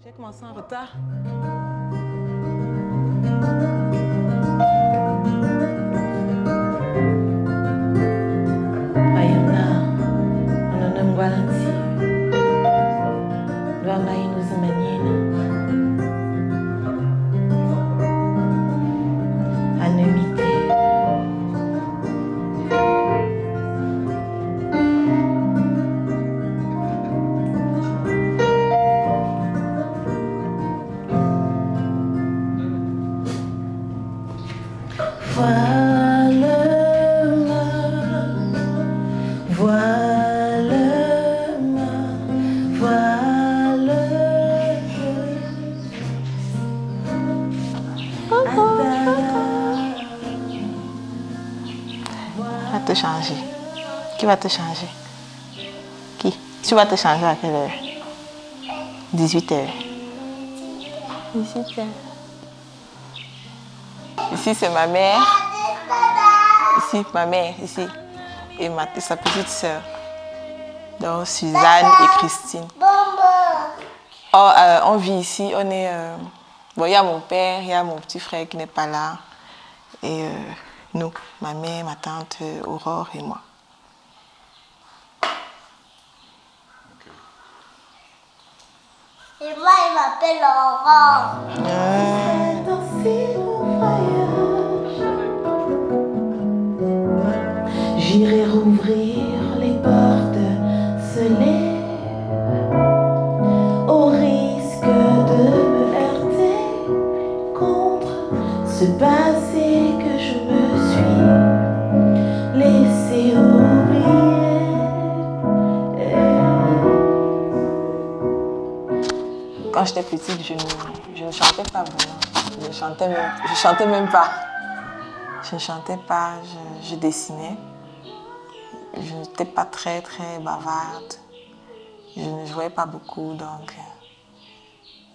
J'ai commencé en retard. Ayana, on a garanti. Doamna inu zimenina. Anemite. Te changer. Qui va te changer? Qui? Tu vas te changer à quelle heure? 18h. 18h. Ici, c'est ma mère. Ici, ma mère, ici. Et sa petite sœur. Donc, Suzanne et Christine. Oh, on vit ici, on est... bon, il y a mon père, il y a mon petit frère qui n'est pas là. Et nous, ma mère, ma tante Aurore et moi. Et moi, il m'appelle Aurore. J'irai rouvrir les portes scellées au risque de me heurter contre ce passé que je me suis laissé oublier. Quand j'étais petite, je ne chantais pas vraiment. Je chantais même pas. Je ne chantais pas, je dessinais. Je n'étais pas très bavarde. Je ne jouais pas beaucoup, donc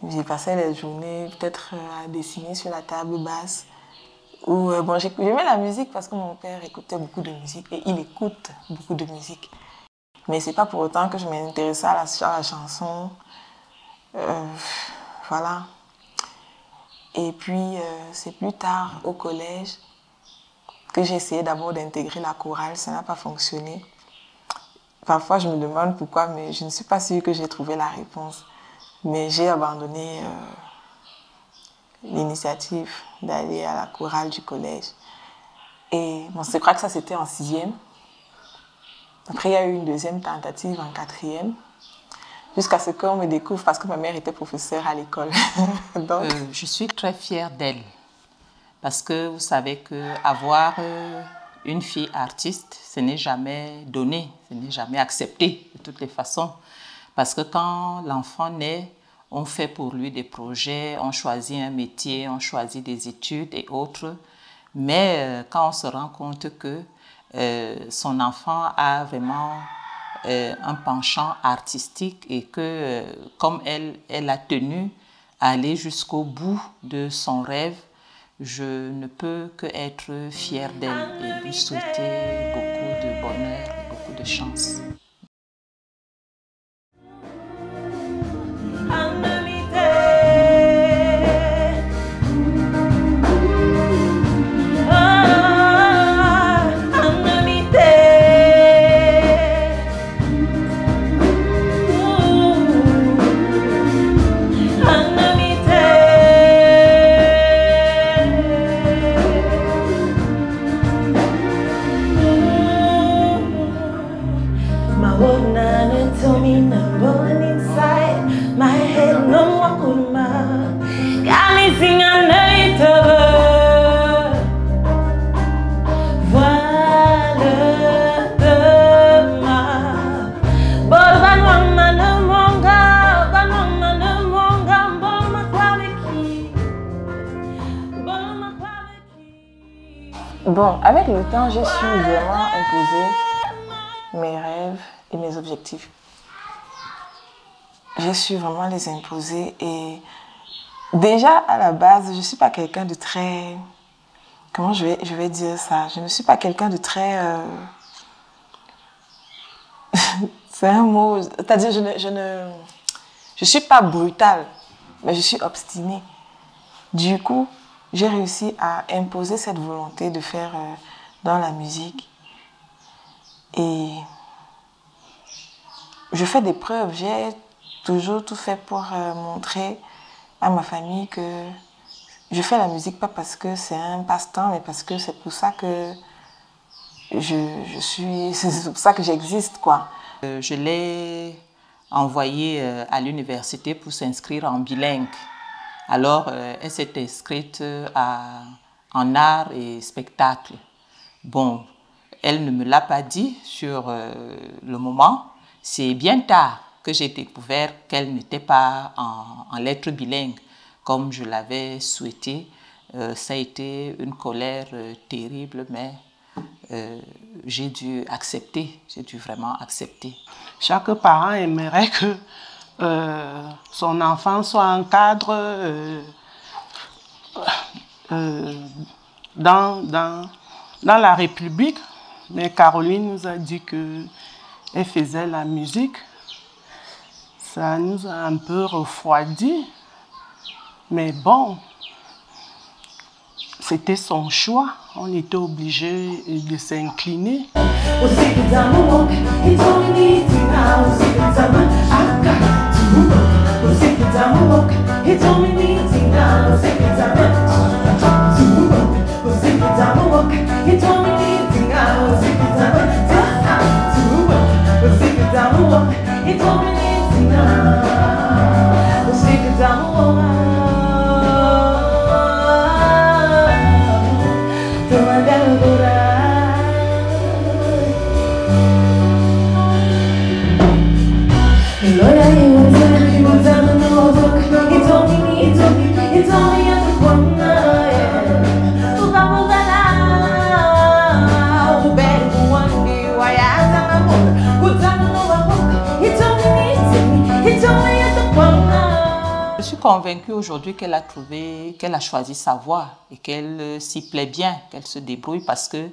j'ai passé les journées peut-être à dessiner sur la table basse. Ou bon, j'aimais la musique parce que mon père écoutait beaucoup de musique et il écoute beaucoup de musique. Mais c'est pas pour autant que je m'intéressais à la chanson. Voilà. Et puis c'est plus tard au collège que j'ai essayé d'abord d'intégrer la chorale, ça n'a pas fonctionné. Parfois, je me demande pourquoi, mais je ne suis pas sûre que j'ai trouvé la réponse. Mais j'ai abandonné l'initiative d'aller à la chorale du collège. Et bon, je crois que ça, c'était en 6e. Après, il y a eu une deuxième tentative en 4e. Jusqu'à ce qu'on me découvre parce que ma mère était professeure à l'école. Donc... je suis très fière d'elle. Parce que vous savez qu'avoir une fille artiste, ce n'est jamais donné, ce n'est jamais accepté de toutes les façons. Parce que quand l'enfant naît, on fait pour lui des projets, on choisit un métier, on choisit des études et autres. Mais quand on se rend compte que son enfant a vraiment un penchant artistique et que comme elle a tenu à aller jusqu'au bout de son rêve, je ne peux qu'être fière d'elle et lui souhaiter beaucoup de bonheur, beaucoup de chance. Bon, avec le temps, je suis vraiment imposé mes rêves et mes objectifs. J'ai su vraiment les imposer et déjà à la base, je ne suis pas quelqu'un de très... Comment je vais dire ça? Je ne suis pas quelqu'un de très... C'est un mot... C'est-à-dire, je ne suis pas brutale. mais je suis obstinée. Du coup, j'ai réussi à imposer cette volonté de faire dans la musique. Et je fais des preuves. J'ai toujours tout fait pour montrer à ma famille que je fais la musique pas parce que c'est un passe-temps, mais parce que c'est pour ça que c'est pour ça que j'existe, quoi. Je l'ai envoyée à l'université pour s'inscrire en bilingue. Alors, elle s'est inscrite en art et spectacle. Bon, elle ne me l'a pas dit sur le moment. C'est bien tard que j'ai découvert qu'elle n'était pas en lettres bilingues, comme je l'avais souhaité. Ça a été une colère terrible, mais j'ai dû accepter, j'ai dû vraiment accepter. Chaque parent aimerait que son enfant soit un cadre dans la République, mais Caroline nous a dit qu'elle faisait la musique. Ça nous a un peu refroidi, mais bon, c'était son choix. On était obligé de s'incliner. Je suis convaincue aujourd'hui qu'elle a choisi sa voie et qu'elle s'y plaît bien, qu'elle se débrouille parce que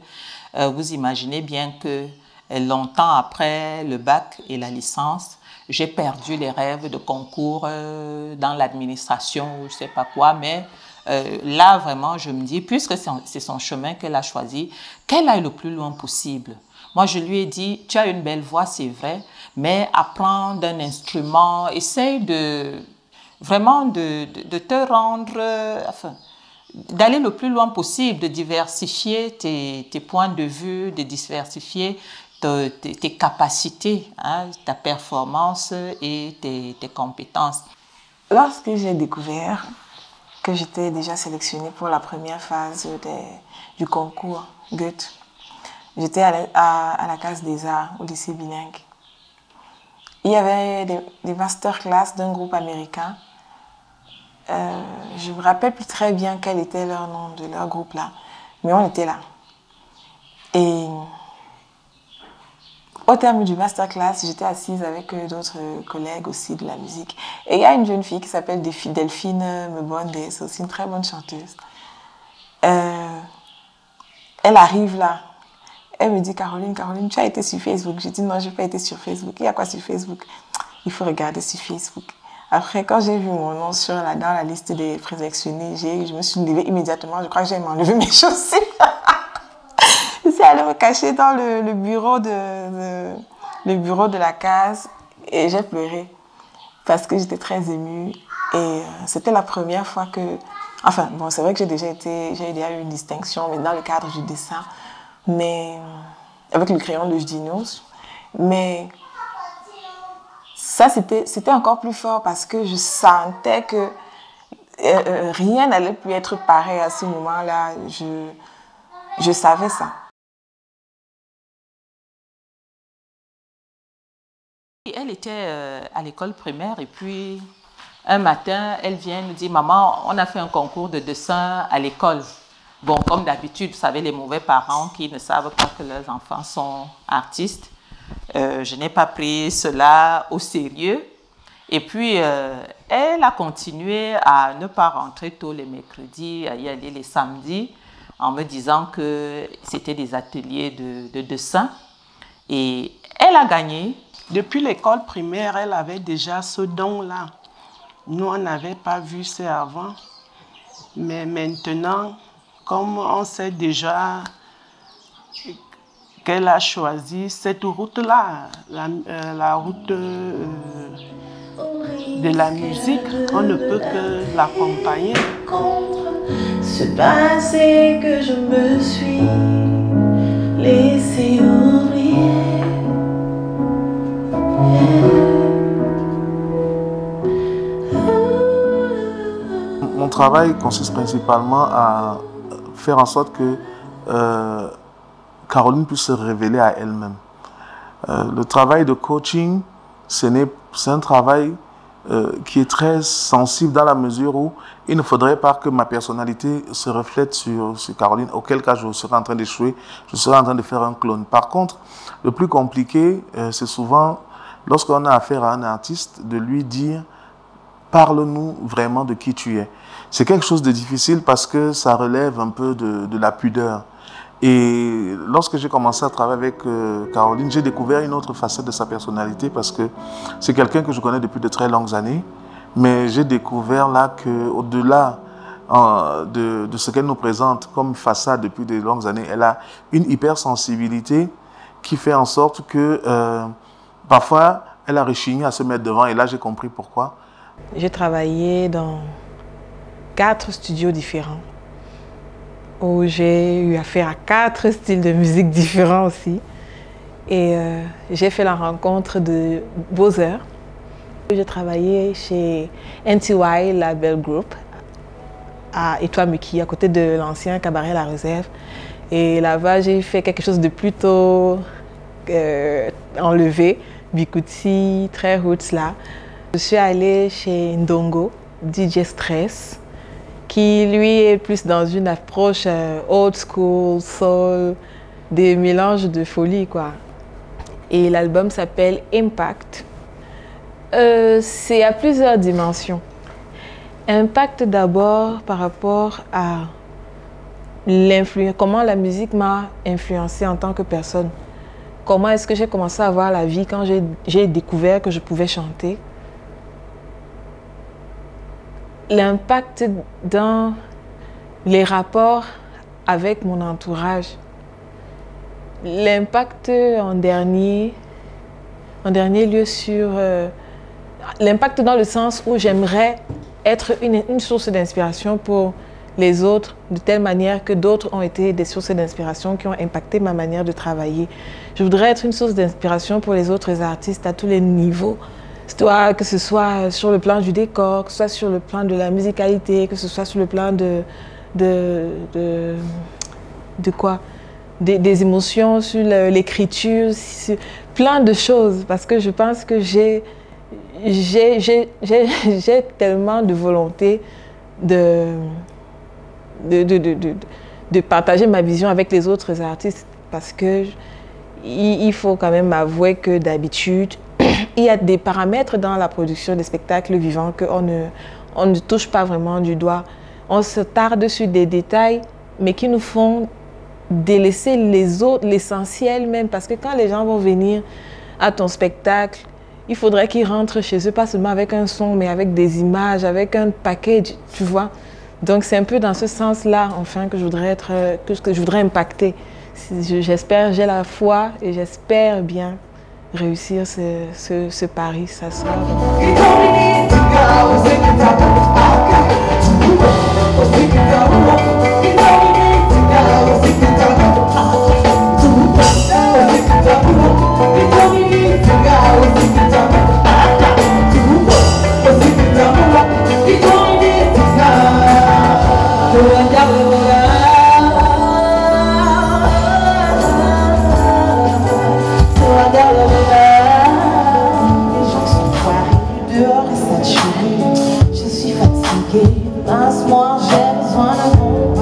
vous imaginez bien que longtemps après le bac et la licence, j'ai perdu les rêves de concours dans l'administration ou je ne sais pas quoi, mais là vraiment je me dis, puisque c'est son chemin qu'elle a choisi, qu'elle aille le plus loin possible. Moi je lui ai dit, tu as une belle voix, c'est vrai, mais apprends d'un instrument, essaye vraiment de te rendre, enfin, d'aller le plus loin possible, de diversifier tes points de vue, de diversifier tes capacités, hein, ta performance et tes compétences. Lorsque j'ai découvert que j'étais déjà sélectionnée pour la première phase du concours Goethe, j'étais à la Case des Arts, au lycée bilingue. Il y avait des masterclass d'un groupe américain. Je ne me rappelle plus très bien quel était leur nom de leur groupe là, mais on était là. Et au terme du masterclass, j'étais assise avec d'autres collègues aussi de la musique. Et il y a une jeune fille qui s'appelle Delphine Mebonde, c'est aussi une très bonne chanteuse. Elle arrive là. Elle me dit, Caroline, tu as été sur Facebook. J'ai dit, non, je n'ai pas été sur Facebook. Il y a quoi sur Facebook? Il faut regarder sur Facebook. Après, quand j'ai vu mon nom dans la liste des présélectionnés, je me suis levée immédiatement. Je crois que j'ai enlevé mes chaussures. Je suis allée me cacher dans le bureau de la case et j'ai pleuré parce que j'étais très émue. Et c'était la première fois que... Enfin, bon, c'est vrai que j'ai déjà eu une distinction, mais dans le cadre du dessin, mais avec le crayon de Jdinos. Mais ça, c'était encore plus fort parce que je sentais que rien n'allait plus être pareil à ce moment-là. Je savais ça. Elle était à l'école primaire et puis un matin, elle vient nous dire « Maman, on a fait un concours de dessin à l'école. » Bon, comme d'habitude, vous savez, les mauvais parents qui ne savent pas que leurs enfants sont artistes. Je n'ai pas pris cela au sérieux. Et puis, elle a continué à ne pas rentrer tôt les mercredis, à y aller les samedis, en me disant que c'était des ateliers de dessin. Et elle a gagné. Depuis l'école primaire, elle avait déjà ce don-là. Nous, on n'avait pas vu ça avant. Mais maintenant, comme on sait déjà qu'elle a choisi cette route-là, la route de la musique, on ne peut que l'accompagner. Ce passé que je me suis laissé oublier. Mon travail consiste principalement à faire en sorte que Caroline puisse se révéler à elle-même. Le travail de coaching, c'est un travail qui est très sensible dans la mesure où il ne faudrait pas que ma personnalité se reflète sur Caroline, auquel cas je serais en train d'échouer, je serais en train de faire un clone. Par contre, le plus compliqué, c'est souvent, lorsqu'on a affaire à un artiste, de lui dire « Parle-nous vraiment de qui tu es ». C'est quelque chose de difficile parce que ça relève un peu de la pudeur. Et lorsque j'ai commencé à travailler avec Caroline, j'ai découvert une autre facette de sa personnalité parce que c'est quelqu'un que je connais depuis de très longues années. Mais j'ai découvert là qu'au-delà de ce qu'elle nous présente comme façade depuis de longues années, elle a une hypersensibilité qui fait en sorte que parfois elle a rechigné à se mettre devant. Et là, j'ai compris pourquoi. J'ai travaillé dans 4 studios différents, où j'ai eu affaire à 4 styles de musique différents aussi. Et j'ai fait la rencontre de Bowser. J'ai travaillé chez NTY Label Group à Etouamuki, à côté de l'ancien cabaret La Réserve. Et là-bas, j'ai fait quelque chose de plutôt enlevé, Bikuti, très roots là. Je suis allée chez Ndongo, DJ Stress, qui lui est plus dans une approche old school, soul, des mélanges de folie quoi. Et l'album s'appelle Impact. C'est à plusieurs dimensions. Impact d'abord par rapport à comment la musique m'a influencée en tant que personne. Comment est-ce que j'ai commencé à voir la vie quand j'ai découvert que je pouvais chanter. L'impact dans les rapports avec mon entourage. L'impact en dernier lieu sur... l'impact dans le sens où j'aimerais être une source d'inspiration pour les autres, de telle manière que d'autres ont été des sources d'inspiration qui ont impacté ma manière de travailler. Je voudrais être une source d'inspiration pour les autres artistes à tous les niveaux. Que ce soit sur le plan du décor, que ce soit sur le plan de la musicalité, que ce soit sur le plan de quoi? Des émotions, sur l'écriture, plein de choses. Parce que je pense que j'ai tellement de volonté de partager ma vision avec les autres artistes. Parce que il faut quand même avouer que d'habitude, il y a des paramètres dans la production des spectacles vivants qu'on ne touche pas vraiment du doigt. On se tarde sur des détails, mais qui nous font délaisser les autres, l'essentiel même. Parce que quand les gens vont venir à ton spectacle, il faudrait qu'ils rentrent chez eux, pas seulement avec un son, mais avec des images, avec un package, tu vois. Donc c'est un peu dans ce sens-là, enfin, que je voudrais impacter. J'espère, j'ai la foi et j'espère bien réussir ce pari, ça sera. Je suis fatiguée, passe-moi, j'ai besoin d'un bon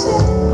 Chanter